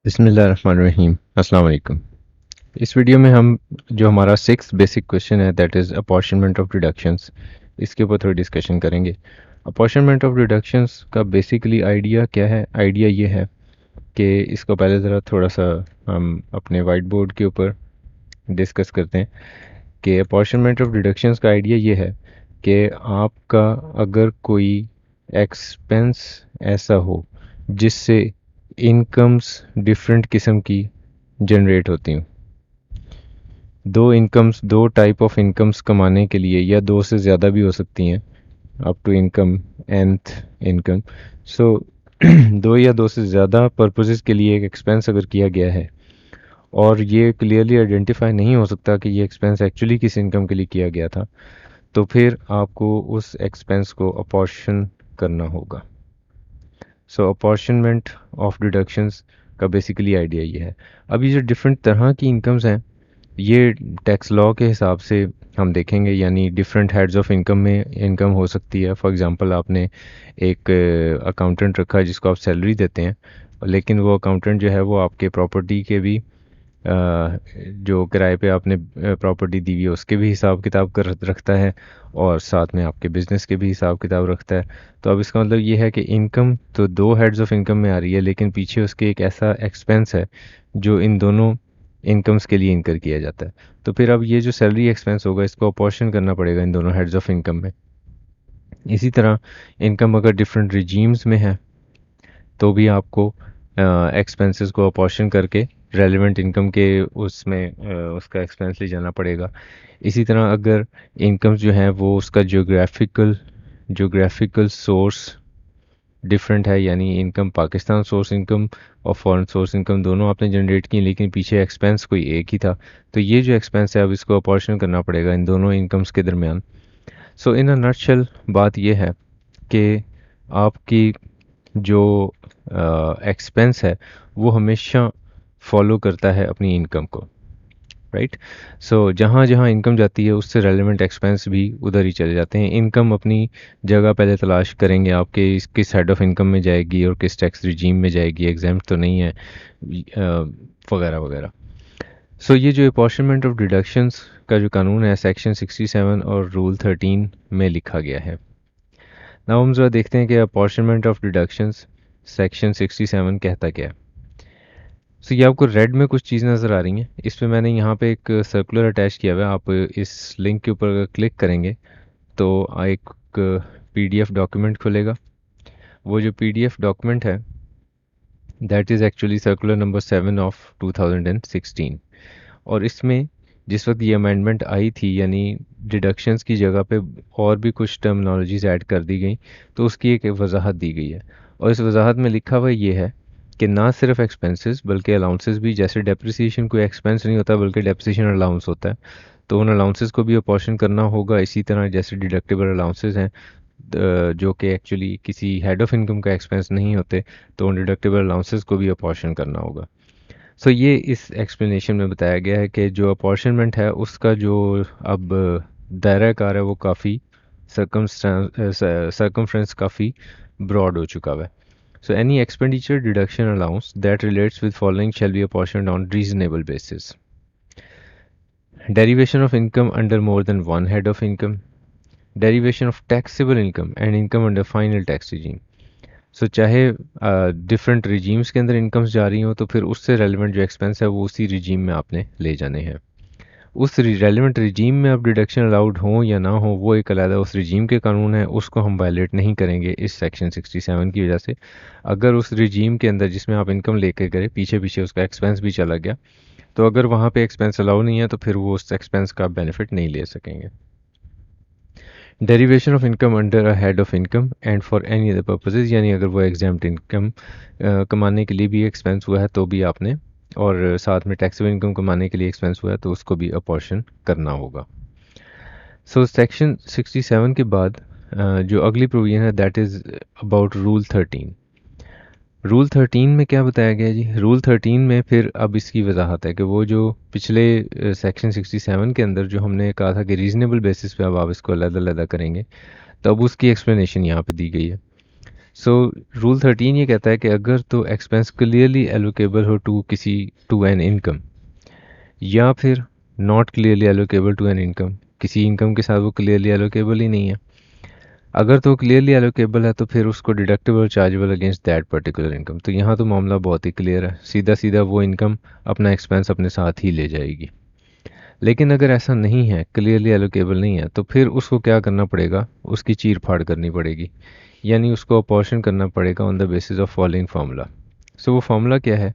बिस्मिल्लाहिर्रहमानिर्रहीम। अस्सलाम वालेकुम। इस वीडियो में हम जो हमारा सिक्स बेसिक क्वेश्चन है that is apportionment of deductions, इसके ऊपर थोड़ी डिस्कशन करेंगे। अपॉर्शनमेंट ऑफ डिडक्शंस का बेसिकली आइडिया क्या है? आइडिया ये है कि इसको पहले ज़रा थोड़ा सा हम अपने वाइट बोर्ड के ऊपर डिस्कस करते हैं कि अपॉर्शनमेंट ऑफ डिडक्शंस का आइडिया ये है कि आपका अगर कोई एक्सपेंस ऐसा हो जिससे इनकम्स डिफरेंट किस्म की जनरेट होती हूँ। दो टाइप ऑफ इनकम्स कमाने के लिए, या दो से ज़्यादा भी हो सकती हैं, up to income nth income. So दो या दो से ज़्यादा पर्पसेस के लिए एक एक्सपेंस अगर किया गया है और ये क्लियरली आइडेंटिफाई नहीं हो सकता कि ये एक्सपेंस एक्चुअली किस इनकम के लिए किया गया था, तो फिर आपको उस एक्सपेंस को अपॉर्शन करना होगा। सो अपॉर्शनमेंट ऑफ डिडक्शंस का बेसिकली आइडिया ये है। अब ये जो डिफरेंट तरह की इनकम्स हैं, ये टैक्स लॉ के हिसाब से हम देखेंगे, यानी डिफरेंट हेड्स ऑफ इनकम में इनकम हो सकती है। फॉर एग्जांपल आपने एक अकाउंटेंट रखा है जिसको आप सैलरी देते हैं, लेकिन वो अकाउंटेंट जो है वो आपके प्रॉपर्टी के भी जो किराए पे आपने प्रॉपर्टी दी हुई है उसके भी हिसाब किताब कर रखता है, और साथ में आपके बिजनेस के भी हिसाब किताब रखता है। तो अब इसका मतलब ये है कि इनकम तो दो हेड्स ऑफ इनकम में आ रही है, लेकिन पीछे उसके एक ऐसा एक्सपेंस है जो इन दोनों इनकम्स के लिए इनकर किया जाता है। तो फिर अब ये जो सैलरी एक्सपेंस होगा इसको अपोर्शन करना पड़ेगा इन दोनों हेड्स ऑफ इनकम में। इसी तरह इनकम अगर डिफरेंट रिजीम्स में है तो भी आपको एक्सपेंसेस को अपोर्शन करके रेलिवेंट इनकम के उसमें उसका एक्सपेंस ले जाना पड़ेगा। इसी तरह अगर इनकम्स जो हैं वो उसका जोग्राफिकल सोर्स डिफरेंट है, यानी इनकम पाकिस्तान सोर्स इनकम और फॉरेन सोर्स इनकम दोनों आपने जनरेट की, लेकिन पीछे एक्सपेंस कोई एक ही था, तो ये जो एक्सपेंस है अब इसको अपोर्शन करना पड़ेगा इन दोनों इनकम्स के दरमियान। सो इन अ नटशेल बात यह है कि आपकी जो एक्सपेंस है वो हमेशा फॉलो करता है अपनी इनकम को, राइट। सो जहाँ जहाँ इनकम जाती है उससे रेलेवेंट एक्सपेंस भी उधर ही चले जाते हैं। इनकम अपनी जगह पहले तलाश करेंगे आपके किस हेड ऑफ इनकम में जाएगी और किस टैक्स रिजीम में जाएगी, एग्जाम्प्ट तो नहीं है, वगैरह वगैरह। सो ये जो अपॉर्शनमेंट ऑफ डिडक्शंस का जो कानून है सेक्शन 67 और रूल 13 में लिखा गया है। नाउ हम जरा देखते हैं कि अपॉर्शनमेंट ऑफ डिडक्शंस सेक्शन 67 कहता क्या है। सो ये आपको रेड में कुछ चीज़ नज़र आ रही हैं, इस पे मैंने यहाँ पे एक सर्कुलर अटैच किया हुआ है। आप इस लिंक के ऊपर अगर क्लिक करेंगे तो एक पीडीएफ डॉक्यूमेंट खुलेगा। वो जो पीडीएफ डॉक्यूमेंट है that is actually circular number 7 of 2016। और इसमें जिस वक्त ये अमेंडमेंट आई थी, यानी डिडक्शंस की जगह पे और भी कुछ टर्मिनोलॉजीज ऐड कर दी गई, तो उसकी एक वजाहत दी गई है। और इस वजाहत में लिखा हुआ ये है कि ना सिर्फ एक्सपेंसेस बल्कि अलाउंसेस भी, जैसे डेप्रिसिएशन कोई एक्सपेंस नहीं होता बल्कि डेप्रिसिएशन अलाउंस होता है, तो उन अलाउंसेस को भी अपोर्शन करना होगा। इसी तरह जैसे डिडक्टेबल अलाउंसेस हैं जो कि एक्चुअली किसी हेड ऑफ इनकम का एक्सपेंस नहीं होते, तो उन डिडक्टेबल अलाउंसेस को भी अपोर्शन करना होगा। सो ये इस एक्सप्लेनेशन में बताया गया है कि जो अपॉर्शनमेंट है उसका जो अब दायरा कार है वो काफ़ी सर्कमफ्रेंस काफ़ी ब्रॉड हो चुका है। So any expenditure deduction allowance that relates with following shall be apportioned on reasonable basis. Derivation of income under more than one head of income, derivation of taxable income and income under final tax regime. So चाहे different regimes के अंदर incomes जा रही हो तो फिर उससे relevant जो एक्सपेंस है वो उसी रिजीम में आपने ले जाने हैं। उस रेलिवेंट रिजीम में अब डिडक्शन अलाउड हो या ना हो वो एक अलग उस रिजीम के कानून है, उसको हम वायलेट नहीं करेंगे इस सेक्शन 67 की वजह से। अगर उस रिजीम के अंदर जिसमें आप इनकम लेकर गए पीछे पीछे उसका एक्सपेंस भी चला गया, तो अगर वहाँ पे एक्सपेंस अलाउ नहीं है तो फिर वो उस एक्सपेंस का बेनिफिट नहीं ले सकेंगे। Derivation of income under a head of income and for any other purposes, यानी अगर वो एग्जाम्प्ट इनकम कमाने के लिए भी एक्सपेंस हुआ है तो भी आपने, और साथ में टैक्सेबल इनकम कमाने के लिए एक्सपेंस हुआ है तो उसको भी अपॉर्शन करना होगा। सो सेक्शन 67 के बाद जो अगली प्रोविजन है that is about rule 13। Rule 13 में क्या बताया गया जी? रूल 13 में फिर अब इसकी वजाहत है कि वो जो पिछले सेक्शन 67 के अंदर जो हमने कहा था कि रीजनेबल बेसिस पे अब आप इसको अलग अलग करेंगे, तब उसकी एक्सप्लेनेशन यहाँ पे दी गई है। सो रूल 13 ये कहता है कि अगर तो expense clearly allocable to an N इनकम, या फिर not clearly allocable to N income, किसी इनकम के साथ वो क्लियरली एलोकेबल ही नहीं है। अगर तो क्लियरली एलोकेबल है तो फिर उसको deductible chargeable against that particular income. तो यहाँ तो मामला बहुत ही क्लियर है, सीधा सीधा वो इनकम अपना एक्सपेंस अपने साथ ही ले जाएगी। लेकिन अगर ऐसा नहीं है, क्लियरली एलोकेबल नहीं है, तो फिर उसको क्या करना पड़ेगा, उसकी चीर फाड़ करनी पड़ेगी, यानी उसको अपॉर्शन करना पड़ेगा on the basis of following formula. So वो फार्मूला क्या है,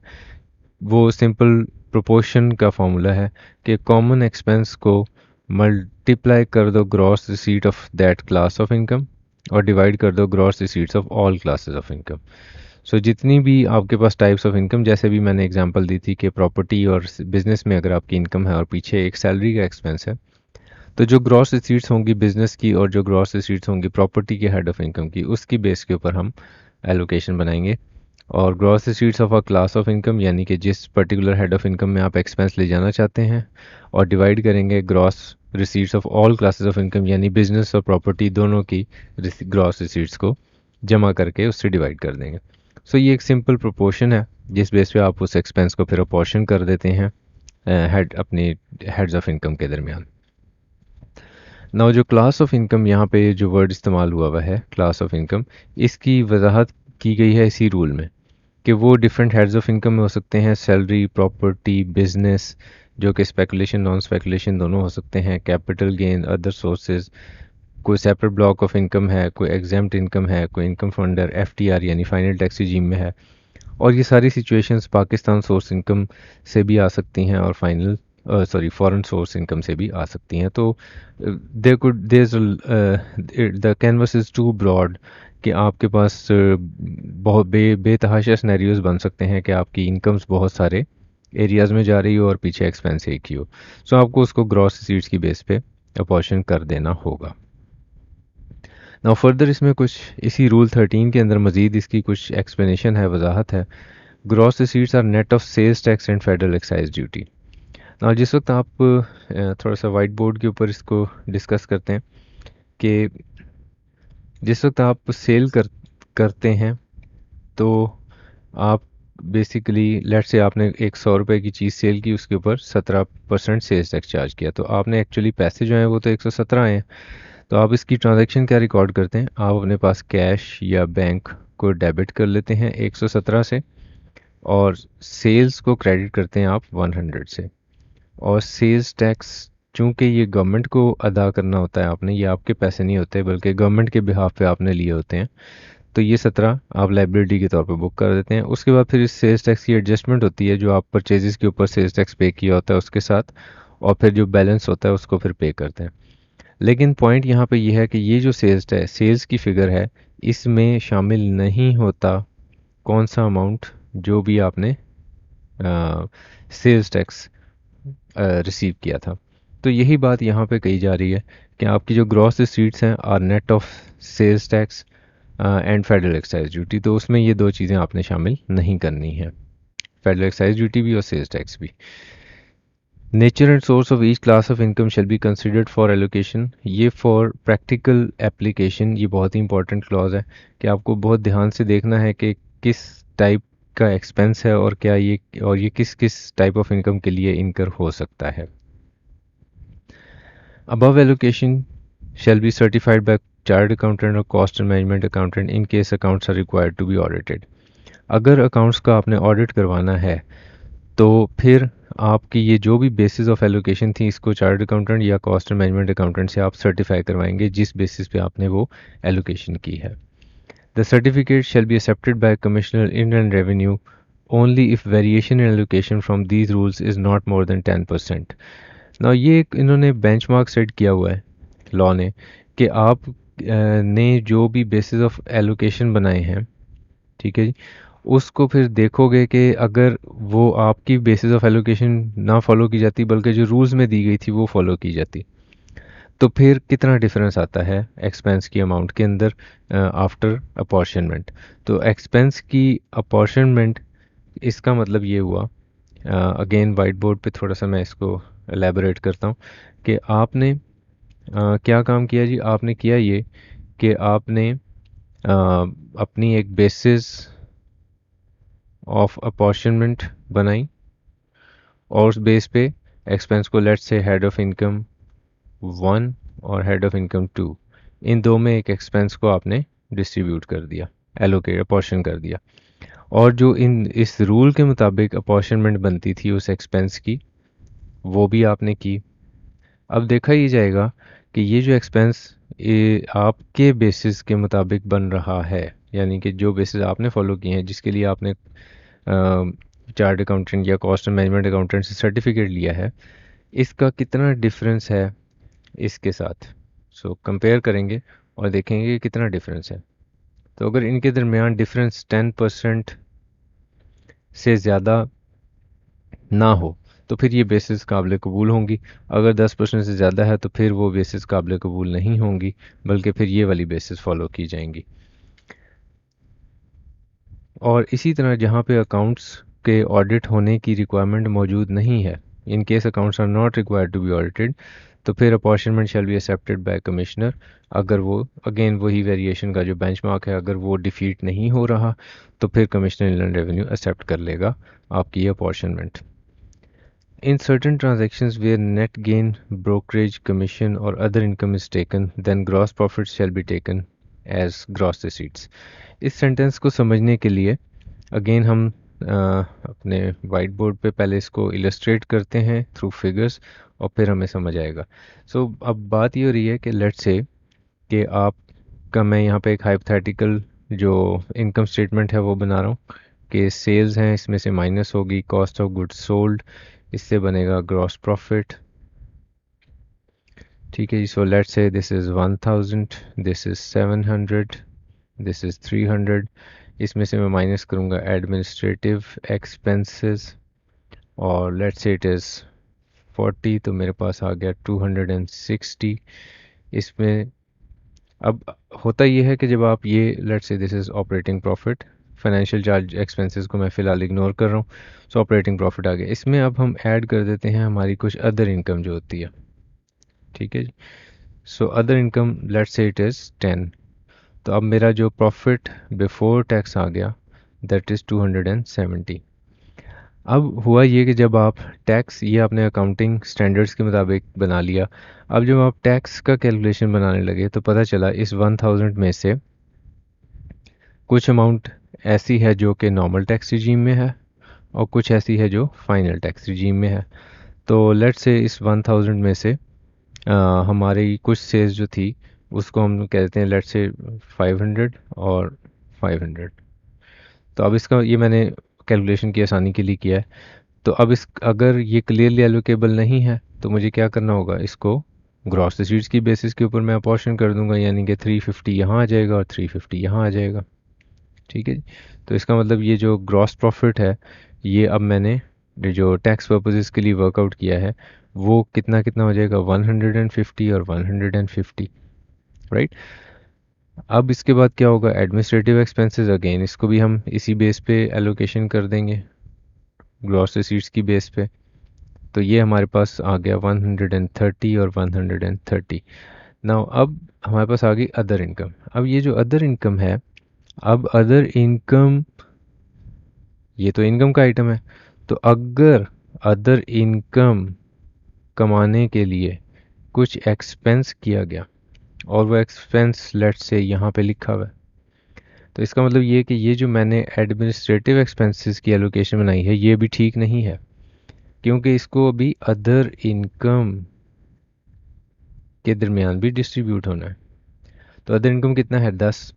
वो सिंपल प्रोपोर्शन का फार्मूला है कि कॉमन एक्सपेंस को मल्टीप्लाई कर दो gross receipt of that class of income और डिवाइड कर दो gross receipts of all classes of income. So जितनी भी आपके पास टाइप्स ऑफ इनकम, जैसे भी मैंने एग्जांपल दी थी कि प्रॉपर्टी और बिजनेस में अगर आपकी इनकम है और पीछे एक सैलरी का एक्सपेंस है, तो जो ग्रॉस रिसीट्स होंगी बिजनेस की और जो ग्रॉस रिसीट्स होंगी प्रॉपर्टी के हेड ऑफ इनकम की, उसकी बेस के ऊपर हम एलोकेशन बनाएंगे। और gross receipts of a class of income, यानी कि जिस पर्टिकुलर हेड ऑफ इनकम में आप एक्सपेंस ले जाना चाहते हैं, और डिवाइड करेंगे gross receipts of all classes of income, यानी बिजनेस और प्रॉपर्टी दोनों की ग्रॉस रिसीट्स को जमा करके उससे डिवाइड कर देंगे। सो ये एक सिंपल प्रोपोर्शन है जिस बेस पे आप उस एक्सपेंस को फिर अपोर्शन कर देते हैं हेड अपनी हेड्स ऑफ इनकम के दरमियान। नाउ जो क्लास ऑफ इनकम, यहाँ पे जो वर्ड इस्तेमाल हुआ है क्लास ऑफ इनकम, इसकी वजाहत की गई है इसी रूल में कि वो डिफरेंट हेड्स ऑफ इनकम में हो सकते हैं, सैलरी, प्रॉपर्टी, बिजनेस, जो कि स्पेकुलेशन नॉन स्पेकुलेशन दोनों हो सकते हैं, कैपिटल गेन, अदर सोर्सेज, कोई सेपरेट ब्लॉक ऑफ इनकम है, कोई एग्जाम्प्ट इनकम है, कोई इनकम फंडर एफटीआर यानी फाइनल टैक्स रिजीम में है। और ये सारी सिचुएशंस पाकिस्तान सोर्स इनकम से भी आ सकती हैं और फॉरेन सोर्स इनकम से भी आ सकती हैं। तो the canvas is too broad कि आपके पास बहुत बेतहाशा सिनेरियोज बन सकते हैं कि आपकी इनकम्स बहुत सारे एरियाज में जा रही हो और पीछे एक्सपेंस एक ही हो। सो आपको उसको ग्रॉस रिसीट्स की बेस पे अपॉर्शन कर देना होगा। नाउ फर्दर इसमें कुछ इसी रूल 13 के अंदर मज़ीद इसकी कुछ एक्सप्लेनेशन है, वजाहत है। Gross receipts are net of sales tax and federal excise duty. Now जिस वक्त आप थोड़ा सा वाइट बोर्ड के ऊपर इसको डिस्कस करते हैं कि जिस वक्त आप करते हैं, तो आप बेसिकली लेट से आपने एक 100 रुपये की चीज़ सेल की, उसके ऊपर 17% सेल्स टैक्स चार्ज किया, तो आपने एक्चुअली पैसे जो हैं वो तो 117 आए हैं। तो आप इसकी ट्रांजैक्शन क्या रिकॉर्ड करते हैं, आप अपने पास कैश या बैंक को डेबिट कर लेते हैं 117 से, और सेल्स को क्रेडिट करते हैं आप 100 से। और सेल्स टैक्स चूंकि ये गवर्नमेंट को अदा करना होता है आपने, ये आपके पैसे नहीं होते बल्कि गवर्नमेंट के बिहाफ पे आपने लिए होते हैं, तो ये 17 आप लाइबिलिटी के तौर पे बुक कर देते हैं। उसके बाद फिर इस सेल्स टैक्स की एडजस्टमेंट होती है जो आप परचेजेस के ऊपर सेल्स टैक्स पे किया होता है उसके साथ, और फिर जो बैलेंस होता है उसको फिर पे करते हैं। लेकिन पॉइंट यहाँ पे ये है कि ये जो सेल्स की फिगर है, इसमें शामिल नहीं होता कौन सा अमाउंट जो भी आपने सेल्स टैक्स रिसीव किया था। तो यही बात यहाँ पे कही जा रही है कि आपकी जो ग्रॉस रिसीट्स हैं are net of sales tax and federal excise duty, तो उसमें ये दो चीज़ें आपने शामिल नहीं करनी है, फेडरल एक्साइज ड्यूटी भी और सेल्स टैक्स भी। Nature and source of each class of income shall be considered for allocation. ये फॉर प्रैक्टिकल एप्लीकेशन, ये बहुत ही इंपॉर्टेंट क्लॉज है कि आपको बहुत ध्यान से देखना है कि किस टाइप का एक्सपेंस है और क्या ये किस किस टाइप ऑफ इनकम के लिए इनकर हो सकता है। Above allocation shall be certified by chartered accountant or cost and management accountant in case accounts are required to be audited. अगर अकाउंट्स का आपने ऑडिट करवाना है तो फिर आपकी ये जो भी बेसिस ऑफ एलोकेशन थी, इसको चार्टर्ड अकाउंटेंट या कॉस्ट एंड मैनेजमेंट अकाउंटेंट से आप सर्टिफाई करवाएंगे जिस बेसिस पे आपने वो एलोकेशन की है। The certificate shell be accepted by commissioner inland revenue only if variation in allocation from these rules is not more than 10%। ना ये एक इन्होंने बेंचमार्क सेट किया हुआ है लॉ ने कि आप ने जो भी बेसिस ऑफ एलोकेशन बनाए हैं, ठीक है जी, उसको फिर देखोगे कि अगर वो आपकी बेसिस ऑफ एलोकेशन ना फॉलो की जाती बल्कि जो रूल्स में दी गई थी वो फॉलो की जाती, तो फिर कितना डिफरेंस आता है एक्सपेंस की अमाउंट के अंदर आफ्टर अपॉर्शनमेंट। तो एक्सपेंस की अपॉर्शनमेंट, इसका मतलब ये हुआ, अगेन वाइट बोर्ड पे थोड़ा सा मैं इसको एलेबोरेट करता हूँ कि आपने क्या काम किया जी, आपने किया ये कि आपने अपनी एक बेसिस ऑफ अपॉर्चनमेंट बनाई और उस बेस पे एक्सपेंस को let's say head of income 1 और हेड ऑफ इनकम 2, इन दो में एक एक्सपेंस को आपने डिस्ट्रीब्यूट कर दिया, एलोकेट अपॉर्शन कर दिया। और जो इन इस रूल के मुताबिक अपॉर्शनमेंट बनती थी उस एक्सपेंस की, वो भी आपने की। अब देखा ही जाएगा कि ये जो एक्सपेंस आपके बेसिस के मुताबिक बन रहा है, यानी कि जो बेसिस आपने फॉलो किए हैं, जिसके लिए आपने चार्ट अकाउंटेंट या कॉस्ट एंड मैनेजमेंट अकाउंटेंट से सर्टिफिकेट लिया है, इसका कितना डिफरेंस है इसके साथ। सो कंपेयर करेंगे और देखेंगे कि कितना डिफरेंस है। तो अगर इनके दरमियान डिफरेंस 10% से ज़्यादा ना हो तो फिर ये बेसिस काबिल कबूल होंगी। अगर 10% से ज़्यादा है तो फिर वो बेसिस काबिल कबूल नहीं होंगी, बल्कि फिर ये वाली बेसिस फॉलो की जाएंगी। और इसी तरह जहाँ पे अकाउंट्स के ऑडिट होने की रिक्वायरमेंट मौजूद नहीं है, in case accounts are not required to be audited, तो फिर apportionment shall be accepted by commissioner. अगर वो अगेन वही वेरिएशन का जो बेंचमार्क है, अगर वो डिफीट नहीं हो रहा तो फिर कमिश्नर इनलैंड रेवेन्यू एक्सेप्ट कर लेगा आपकी ये अपॉर्चनमेंट। In certain transactions where net gain, brokerage, commission or other income is taken, then gross profits shall be taken as gross receipts. इस सेंटेंस को समझने के लिए अगेन हम अपने वाइट बोर्ड पे पहले इसको इलस्ट्रेट करते हैं थ्रू फिगर्स और फिर हमें समझ आएगा। अब बात ये हो रही है कि लेट्स से कि आपका मैं यहाँ पे एक हाइपोथेटिकल जो इनकम स्टेटमेंट है वो बना रहा हूँ कि सेल्स हैं, इसमें से माइनस होगी कॉस्ट ऑफ गुड्स सोल्ड, इससे बनेगा ग्रॉस प्रॉफिट। ठीक है जी। So let's say this is 1000, this is 700, this is 300। इसमें से मैं माइनस करूँगा एडमिनिस्ट्रेटिव एक्सपेंसेस और लेट्स से इट इज़ 40, तो मेरे पास आ गया 260। इसमें अब होता ये है कि जब आप ये let's say this is operating profit, financial charge expenses को मैं फ़िलहाल इग्नोर कर रहा हूँ। सो ऑपरेटिंग प्रॉफिट आ गया। इसमें अब हम ऐड कर देते हैं हमारी कुछ अदर इनकम जो होती है। ठीक है जी। So other income let's say it is 10। तो अब मेरा जो प्रॉफिट बिफोर टैक्स आ गया दैट इज़ 270। अब हुआ ये कि जब आप टैक्स, ये आपने अकाउंटिंग स्टैंडर्ड्स के मुताबिक बना लिया, अब जब आप टैक्स का कैलकुलेशन बनाने लगे तो पता चला इस 1000 में से कुछ अमाउंट ऐसी है जो कि नॉर्मल टैक्स रिजीम में है और कुछ ऐसी है जो फाइनल टैक्स रिजीम में है। तो लेट्स से इस 1000 में से हमारी कुछ सेल्स जो थी उसको हम कहते हैं लेट्स से 500 और 500। तो अब इसका ये मैंने कैलकुलेशन की आसानी के लिए किया है। तो अब इस अगर ये क्लियरली एलोकेबल नहीं है तो मुझे क्या करना होगा, इसको ग्रॉस रिसीट्स की बेसिस के ऊपर मैं अपॉर्शन कर दूंगा, यानी कि 350 यहाँ आ जाएगा और 350 यहाँ आ जाएगा। ठीक है जी। तो इसका मतलब ये जो ग्रॉस प्रॉफिट है, ये अब मैंने जो टैक्स पर्पसेस के लिए वर्कआउट किया है वो कितना कितना हो जाएगा, 150 और 150, राइट। अब इसके बाद क्या होगा, एडमिनिस्ट्रेटिव एक्सपेंसेस, अगेन इसको भी हम इसी बेस पे एलोकेशन कर देंगे ग्रॉस रिसीट्स की बेस पे। तो ये हमारे पास आ गया 130 और 130। नाउ अब हमारे पास आ गई अदर इनकम। अब ये जो अदर इनकम है, अब अदर इनकम, ये तो इनकम का आइटम है। तो अगर अदर इनकम कमाने के लिए कुछ एक्सपेंस किया गया और वो एक्सपेंस लेट्स से यहाँ पे लिखा हुआ है, तो इसका मतलब ये कि ये जो मैंने एडमिनिस्ट्रेटिव एक्सपेंसेस की एलोकेशन बनाई है ये भी ठीक नहीं है, क्योंकि इसको अभी अदर इनकम के दरमियान भी डिस्ट्रीब्यूट होना है। तो अदर इनकम कितना है, 10।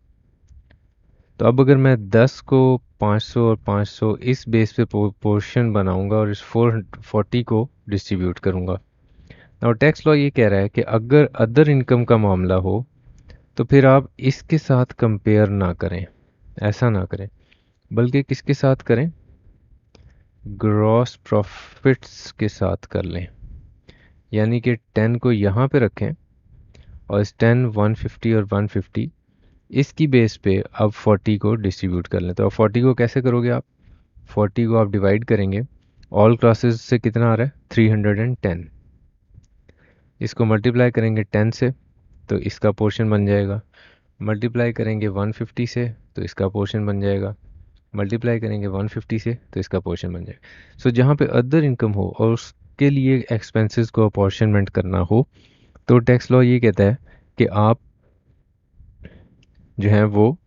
तो अब अगर मैं 10 को 500 और 500 इस बेस पे पोर्शन बनाऊंगा और इस 440 को डिस्ट्रीब्यूट करूंगा। और टैक्स लॉ ये कह रहा है कि अगर अदर इनकम का मामला हो तो फिर आप इसके साथ कंपेयर ना करें, ऐसा ना करें, बल्कि किसके साथ करें, ग्रॉस प्रॉफिट्स के साथ कर लें। यानी कि 10 को यहाँ पे रखें और इस 10, 150 और 150 इसकी बेस पे अब 40 को डिस्ट्रीब्यूट कर लें। तो अब 40 को कैसे करोगे आप, 40 को आप डिवाइड करेंगे, ऑल क्लासेस से कितना आ रहा है, 310। इसको मल्टीप्लाई करेंगे 10 से तो इसका पोर्शन बन जाएगा मल्टीप्लाई करेंगे 150 से तो इसका पोर्शन बन जाएगा, मल्टीप्लाई करेंगे 150 से तो इसका पोर्शन बन जाएगा। सो जहाँ पे अदर इनकम हो और उसके लिए एक्सपेंसेस को अपॉर्शनमेंट करना हो तो टैक्स लॉ ये कहता है कि आप जो है वो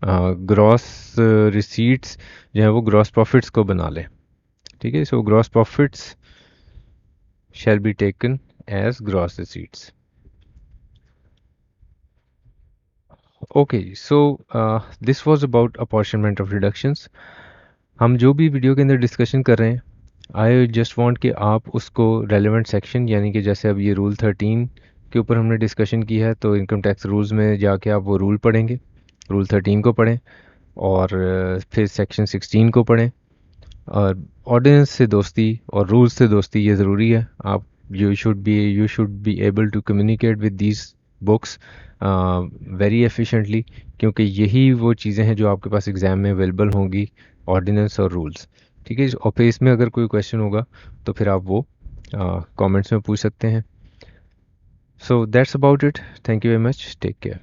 ग्रॉस रिसीट्स जो है वो ग्रॉस प्रॉफिट्स को बना लें। ठीक है, so gross profits shall be taken as gross receipts. Okay, so this was about apportionment of deductions. हम जो भी वीडियो के अंदर डिस्कशन कर रहे हैं आई जस्ट वांट कि आप उसको रेलेवेंट सेक्शन यानी कि जैसे अब ये रूल 13 के ऊपर हमने डिस्कशन की है तो इनकम टैक्स रूल्स में जाके आप वो रूल पढ़ेंगे, रूल 13 को पढ़ें और फिर सेक्शन 16 को पढ़ें। और ऑडियंस से दोस्ती और रूल्स से दोस्ती ये ज़रूरी है। आप you should be able to communicate with these books very efficiently, क्योंकि यही वो चीज़ें हैं जो आपके पास एग्ज़ाम में अवेलेबल होंगी, ऑर्डिनेंस और रूल्स। ठीक है, और फिर इसमें अगर कोई क्वेश्चन होगा तो फिर आप वो कमेंट्स में पूछ सकते हैं। So that's about it, thank you very much, take care.